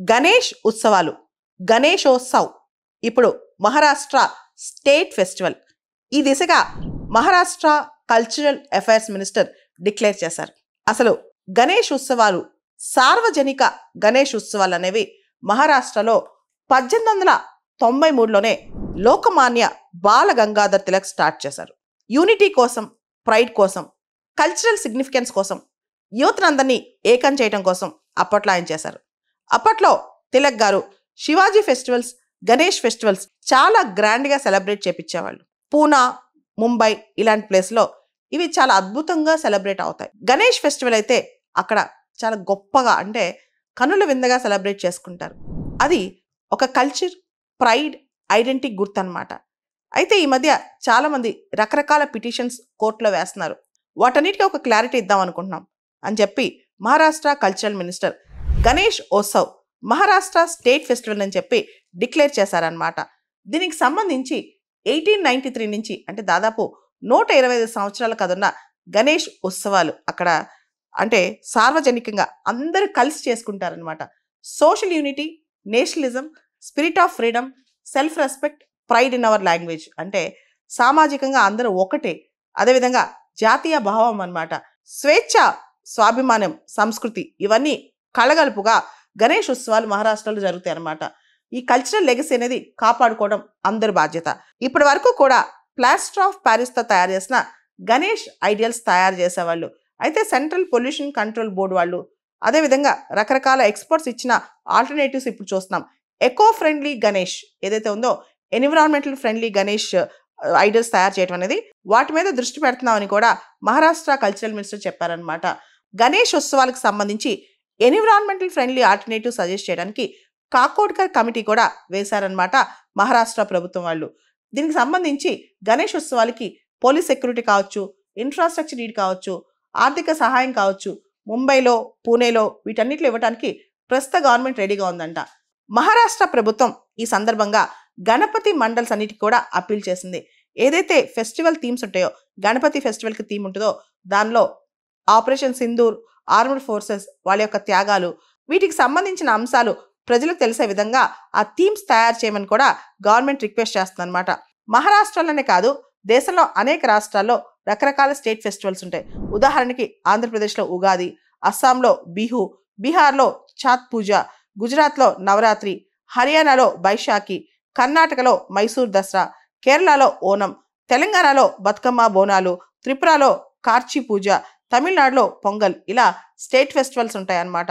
గణేష్ ఉత్సవాలు, గణేశోత్సవ్ ఇప్పుడు Maharashtra state festival. ఈ దిశగా Maharashtra cultural affairs minister declare చేశారు. అసలు గణేష్ ఉత్సవాలు, సార్వజనిక గణేష్ ఉత్సవాలు అనేవి మహారాష్ట్రలో 1893లోనే లోకమాన్య బాల గంగాధర్ తిలక్ స్టార్ట్ చేశారు. యూనిటీ కోసం, ప్రైడ్ కోసం, కల్చరల్ సిగ్నిఫికెన్స్ కోసం, యూత్నందరినీ ఏకం చేయడం కోసం అప్పట్లో ఆయన చేశారు. అప్పట్లో తిలక్ గారు శివాజీ ఫెస్టివల్స్, గణేష్ ఫెస్టివల్స్ చాలా గ్రాండ్గా సెలబ్రేట్ చేపించేవాళ్ళు. పూనా, ముంబై ఇలాంటి ప్లేస్లో ఇవి చాలా అద్భుతంగా సెలబ్రేట్ అవుతాయి. గణేష్ ఫెస్టివల్ అయితే అక్కడ చాలా గొప్పగా, అంటే కనుల విందగా సెలబ్రేట్ చేసుకుంటారు. అది ఒక కల్చర్, ప్రైడ్, ఐడెంటిటీ గుర్తు అనమాట. అయితే ఈ మధ్య చాలామంది రకరకాల పిటిషన్స్ కోర్టులో వేస్తున్నారు. వాటన్నిటికీ ఒక క్లారిటీ ఇద్దాం అనుకుంటున్నాం అని చెప్పి Maharashtra cultural minister Ganesh Utsav Maharashtra state festival అని చెప్పి డిక్లేర్ చేశారనమాట. దీనికి సంబంధించి 1893 నుంచి, అంటే దాదాపు 125 సంవత్సరాల కదున్న గణేష్ ఉత్సవాలు అక్కడ అంటే సార్వజనికంగా అందరూ కలిసి చేసుకుంటారనమాట. Social unity, nationalism, spirit of freedom, self respect, pride in our language, అంటే సామాజికంగా అందరూ ఒకటే, అదేవిధంగా జాతీయ భావం అన్నమాట, స్వేచ్ఛ, స్వాభిమానం, సంస్కృతి ఇవన్నీ కలగలుపుగా గణేష్ ఉత్సవాలు మహారాష్ట్రలో జరుగుతాయి అన్నమాట. ఈ కల్చరల్ లెగసీ అనేది కాపాడుకోవడం అందరి బాధ్యత. ఇప్పటి వరకు కూడా ప్లాస్టర్ ఆఫ్ ప్యారిస్తో తయారు చేసిన గణేష్ ఐడియల్స్ తయారు చేసేవాళ్ళు. అయితే సెంట్రల్ పొల్యూషన్ కంట్రోల్ బోర్డు వాళ్ళు, అదేవిధంగా రకరకాల ఎక్స్పర్ట్స్ ఇచ్చిన ఆల్టర్నేటివ్స్ ఇప్పుడు చూస్తున్నాం. ఎకో ఫ్రెండ్లీ గణేష్ ఏదైతే ఉందో, ఎన్విరాన్మెంటల్ ఫ్రెండ్లీ గణేష్ ఐడియల్స్ తయారు చేయడం అనేది, వాటి మీద దృష్టి పెడుతున్నామని కూడా మహారాష్ట్ర కల్చరల్ మినిస్టర్ చెప్పారనమాట. గణేష్ ఉత్సవాలకు సంబంధించి ఎన్విరాన్మెంటల్ ఫ్రెండ్లీ ఆల్టర్నేటివ్ సజెస్ట్ చేయడానికి కాకోడ్కర్ కమిటీ కూడా వేశారనమాట మహారాష్ట్ర ప్రభుత్వం వాళ్ళు. దీనికి సంబంధించి గణేష్ ఉత్సవాలకి పోలీస్ సెక్యూరిటీ కావచ్చు, ఇన్ఫ్రాస్ట్రక్చర్ నీడ్ కావచ్చు, ఆర్థిక సహాయం కావచ్చు, ముంబైలో, పూణేలో వీటన్నిటిలో ఇవ్వడానికి ప్రస్తుత గవర్నమెంట్ రెడీగా ఉందంట. మహారాష్ట్ర ప్రభుత్వం ఈ సందర్భంగా గణపతి మండల్స్ అన్నిటికీ కూడా అప్పీల్ చేసింది. ఏదైతే ఫెస్టివల్ థీమ్స్ ఉంటాయో, గణపతి ఫెస్టివల్కి థీమ్ ఉంటుందో దానిలో ఆపరేషన్ సింధూర్, ఆర్మ్డ్ ఫోర్సెస్ వాళ్ళ యొక్క త్యాగాలు, వీటికి సంబంధించిన అంశాలు ప్రజలకు తెలిసే విధంగా ఆ థీమ్స్ తయారు చేయమని కూడా గవర్నమెంట్ రిక్వెస్ట్ చేస్తుందన్నమాట. మహారాష్ట్రలోనే కాదు, దేశంలో అనేక రాష్ట్రాల్లో రకరకాల స్టేట్ ఫెస్టివల్స్ ఉంటాయి. ఉదాహరణకి ఆంధ్రప్రదేశ్లో ఉగాది, అస్సాంలో బిహు, బీహార్లో ఛాత్ పూజ, గుజరాత్లో నవరాత్రి, హర్యానాలో బైశాఖి, కర్ణాటకలో మైసూర్ దసరా, కేరళలో ఓనం, తెలంగాణలో బతుకమ్మ బోనాలు, త్రిపురలో కార్చి పూజ, తమిళనాడులో పొంగల్, ఇలా స్టేట్ ఫెస్టివల్స్ ఉంటాయన్నమాట.